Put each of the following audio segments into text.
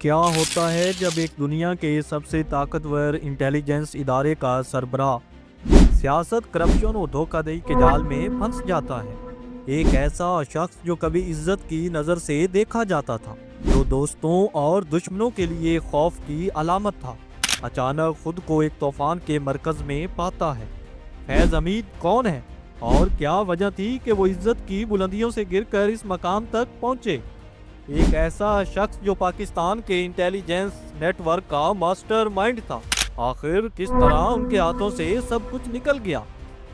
کیا ہوتا ہے جب ایک دنیا کے سب سے طاقتور انٹیلیجنس ادارے کا سربراہ سیاست، کرپشن اور دھوکہ دہی کے جال میں پھنس جاتا ہے؟ ایک ایسا شخص جو کبھی عزت کی نظر سے دیکھا جاتا تھا، جو دوستوں اور دشمنوں کے لیے خوف کی علامت تھا، اچانک خود کو ایک طوفان کے مرکز میں پاتا ہے۔ فیض حمید کون ہے اور کیا وجہ تھی کہ وہ عزت کی بلندیوں سے گر کر اس مقام تک پہنچے؟ ایک ایسا شخص جو پاکستان کے انٹیلیجنس نیٹ ورک کا ماسٹر مائنڈ تھا، آخر کس طرح ان کے ہاتھوں سے سب کچھ نکل گیا؟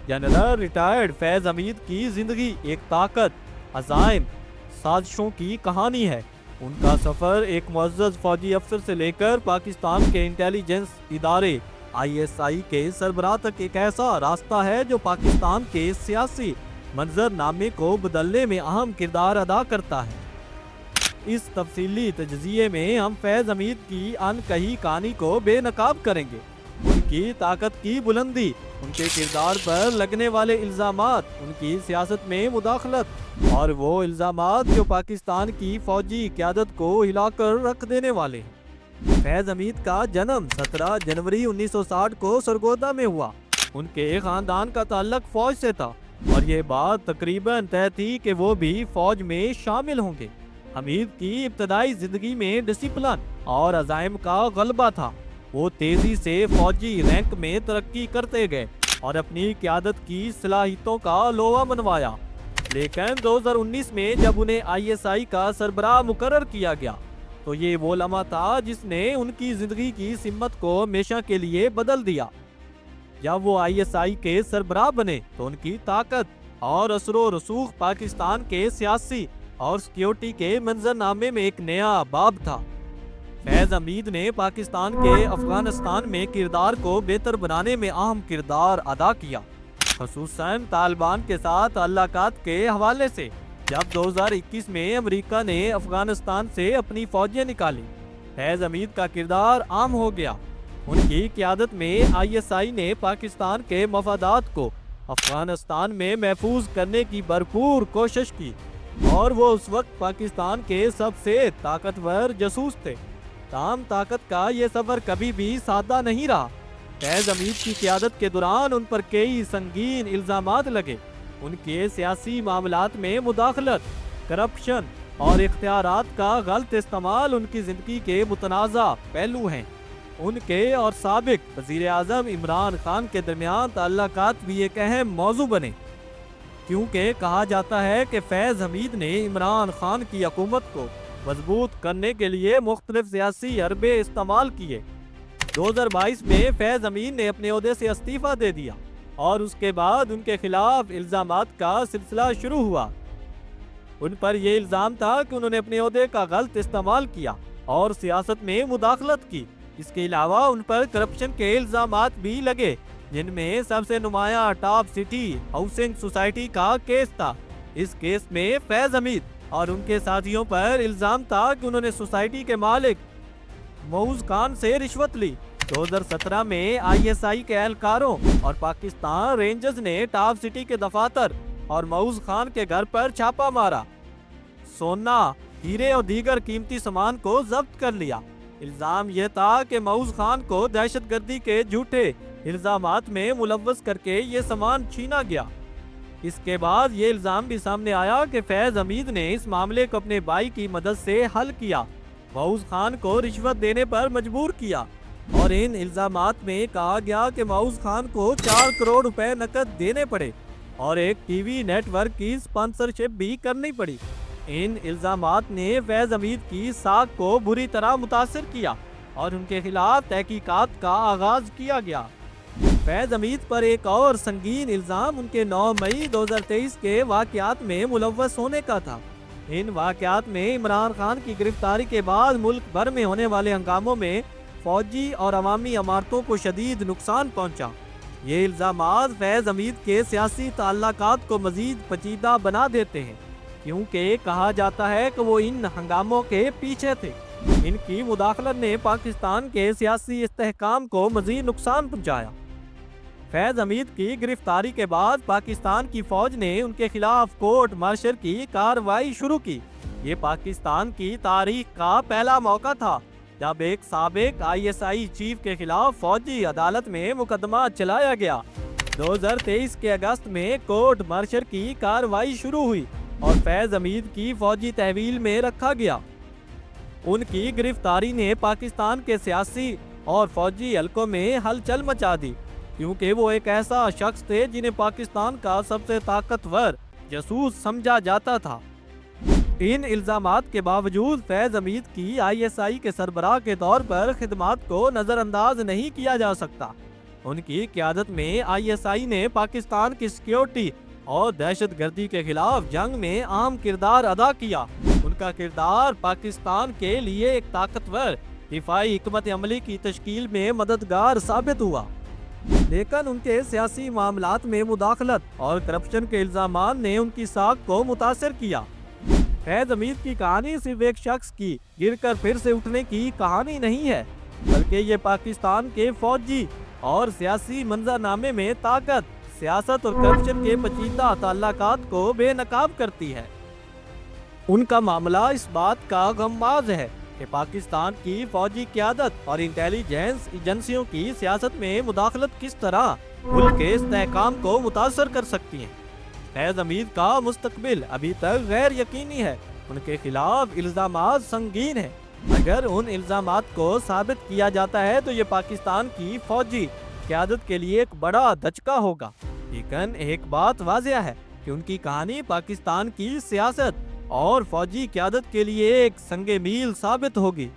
جنرل ریٹائرڈ فیض حمید کی زندگی ایک طاقت، عزائم، سازشوں کی کہانی ہے۔ ان کا سفر ایک معزز فوجی افسر سے لے کر پاکستان کے انٹیلیجنس ادارے ISI کے سربراہ تک ایک ایسا راستہ ہے جو پاکستان کے سیاسی منظر نامے کو بدلنے میں اہم کردار ادا کرتا ہے۔ اس تفصیلی تجزیے میں ہم فیض حمید کی ان کہی کہانی کو بے نقاب کریں گے، ان کی طاقت کی بلندی، ان کے کردار پر لگنے والے الزامات، ان کی سیاست میں مداخلت اور وہ الزامات جو پاکستان کی فوجی قیادت کو ہلا کر رکھ دینے والے ہیں۔ فیض حمید کا جنم 17 جنوری 1960 کو سرگودا میں ہوا۔ ان کے خاندان کا تعلق فوج سے تھا اور یہ بات تقریباً طے تھی کہ وہ بھی فوج میں شامل ہوں گے۔ حمید کی ابتدائی زندگی میں ڈسپلن اور عزائم کا غلبہ تھا۔ وہ تیزی سے فوجی رینک میں ترقی کرتے گئے اور اپنی قیادت کی صلاحیتوں کا لوہا منوایا۔ لیکن 2019 میں جب انہیں ISI کا سربراہ مقرر کیا گیا تو یہ وہ لمحہ تھا جس نے ان کی زندگی کی سمت کو ہمیشہ کے لیے بدل دیا۔ جب وہ ISI کے سربراہ بنے تو ان کی طاقت اور اثر و رسوخ پاکستان کے سیاسی اور سیکیورٹی کے منظر نامے میں ایک نیا باب تھا۔ فیض حمید نے پاکستان کے افغانستان میں کردار کو بہتر بنانے میں اہم کردار ادا کیا، خصوصاً طالبان کے ساتھ تعلقات کے حوالے سے۔ جب 2021 میں امریکہ نے افغانستان سے اپنی فوجیں نکالی، فیض حمید کا کردار عام ہو گیا۔ ان کی قیادت میں ISI نے پاکستان کے مفادات کو افغانستان میں محفوظ کرنے کی بھرپور کوشش کی اور وہ اس وقت پاکستان کے سب سے طاقتور جاسوس تھے۔ تاہم طاقت کا یہ سفر کبھی بھی سادہ نہیں رہا۔ فیض حمید کی قیادت کے دوران ان پر کئی سنگین الزامات لگے۔ ان کے سیاسی معاملات میں مداخلت، کرپشن اور اختیارات کا غلط استعمال ان کی زندگی کے متنازع پہلو ہیں۔ ان کے اور سابق وزیر اعظم عمران خان کے درمیان تعلقات بھی ایک اہم موضوع بنے، کیونکہ کہا جاتا ہے کہ فیض حمید نے عمران خان کی حکومت کو مضبوط کرنے کے لیے مختلف سیاسی حربے استعمال کیے۔ 2022 میں فیض حمید نے اپنے عہدے سے استعفیٰ دے دیا اور اس کے بعد ان کے خلاف الزامات کا سلسلہ شروع ہوا۔ ان پر یہ الزام تھا کہ انہوں نے اپنے عہدے کا غلط استعمال کیا اور سیاست میں مداخلت کی۔ اس کے علاوہ ان پر کرپشن کے الزامات بھی لگے، جن میں سب سے نمایاں ٹاپ سٹی ہاؤسنگ سوسائٹی کا کیس تھا۔ اس کیس میں فیض حمید اور ان کے ساتھیوں پر الزام تھا کہ انہوں نے سوسائٹی کے مالک معوذ خان سے رشوت لی۔ 2017 میں ISI کے اہلکاروں اور پاکستان رینجرز نے ٹاپ سٹی کے دفاتر اور معوذ خان کے گھر پر چھاپا مارا، سونا، ہیرے اور دیگر قیمتی سامان کو ضبط کر لیا۔ الزام یہ تھا کہ معوذ خان کو دہشت گردی کے جھوٹے الزامات میں ملوث کر کے یہ سامان چھینا گیا۔ اس کے بعد یہ الزام بھی سامنے آیا کہ فیض حمید نے اس معاملے کو اپنے بھائی کی مدد سے حل کیا، معوذ خان کو رشوت دینے پر مجبور کیا، اور ان الزامات میں کہا گیا کہ معوذ خان کو 4 کروڑ روپے نقد دینے پڑے اور ایک ٹی وی نیٹ ورک کی اسپانسرشپ بھی کرنی پڑی۔ ان الزامات نے فیض حمید کی ساکھ کو بری طرح متاثر کیا اور ان کے خلاف تحقیقات کا آغاز کیا گیا۔ فیض حمید پر ایک اور سنگین الزام ان کے 9 مئی 2023 کے واقعات میں ملوث ہونے کا تھا۔ ان واقعات میں عمران خان کی گرفتاری کے بعد ملک بھر میں ہونے والے ہنگاموں میں فوجی اور عوامی عمارتوں کو شدید نقصان پہنچا۔ یہ الزامات فیض حمید کے سیاسی تعلقات کو مزید پیچیدہ بنا دیتے ہیں، کیونکہ کہا جاتا ہے کہ وہ ان ہنگاموں کے پیچھے تھے۔ ان کی مداخلت نے پاکستان کے سیاسی استحکام کو مزید نقصان پہنچایا۔ فیض حمید کی گرفتاری کے بعد پاکستان کی فوج نے ان کے خلاف کورٹ مارشل کی کارروائی شروع کی۔ یہ پاکستان کی تاریخ کا پہلا موقع تھا جب ایک سابق ISI چیف کے خلاف فوجی عدالت میں مقدمہ چلایا گیا۔ 2023 کے اگست میں کورٹ مارشل کی کارروائی شروع ہوئی اور فیض حمید کی فوجی تحویل میں رکھا گیا۔ ان کی گرفتاری نے پاکستان کے سیاسی اور فوجی حلقوں میں ہلچل مچا دی، کیونکہ وہ ایک ایسا شخص تھے جنہیں پاکستان کا سب سے طاقتور جاسوس سمجھا جاتا تھا۔ ان الزامات کے باوجود فیض حمید کی ISI کے سربراہ کے طور پر خدمات کو نظر انداز نہیں کیا جا سکتا۔ ان کی قیادت میں ISI نے پاکستان کی سیکیورٹی اور دہشت گردی کے خلاف جنگ میں اہم کردار ادا کیا۔ ان کا کردار پاکستان کے لیے ایک طاقتور دفاعی حکمت عملی کی تشکیل میں مددگار ثابت ہوا، لیکن ان کے سیاسی معاملات میں مداخلت اور کرپشن کے الزامات نے ان کی ساکھ کو متاثر کیا۔ فیض حمید کی کہانی صرف ایک شخص کی گر کر پھر سے اٹھنے کی کہانی نہیں ہے، بلکہ یہ پاکستان کے فوجی اور سیاسی منظرنامے میں طاقت، سیاست اور کرپشن کے پیچیدہ تعلقات کو بے نقاب کرتی ہے۔ ان کا معاملہ اس بات کا غماز ہے کہ پاکستان کی فوجی قیادت اور انٹیلیجنس ایجنسیوں کی سیاست میں مداخلت کس طرح ملک کے استحکام کو متاثر کر سکتی ہیں۔ فیض حمید کا مستقبل ابھی تک غیر یقینی ہے۔ ان کے خلاف الزامات سنگین ہیں۔ اگر ان الزامات کو ثابت کیا جاتا ہے تو یہ پاکستان کی فوجی قیادت کے لیے ایک بڑا دھچکا ہوگا، لیکن ایک بات واضح ہے کہ ان کی کہانی پاکستان کی سیاست اور فوجی قیادت کے لیے ایک سنگ میل ثابت ہوگی۔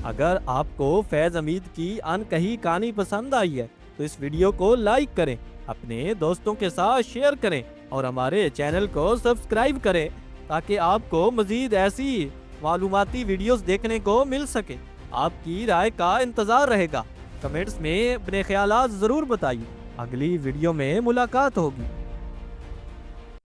اگر آپ کو فیض حمید کی انکہی کہانی پسند آئی ہے تو اس ویڈیو کو لائک کریں، اپنے دوستوں کے ساتھ شیئر کریں اور ہمارے چینل کو سبسکرائب کریں تاکہ آپ کو مزید ایسی معلوماتی ویڈیوز دیکھنے کو مل سکے۔ آپ کی رائے کا انتظار رہے گا۔ کمنٹس میں اپنے خیالات ضرور بتائیے۔ اگلی ویڈیو میں ملاقات ہوگی۔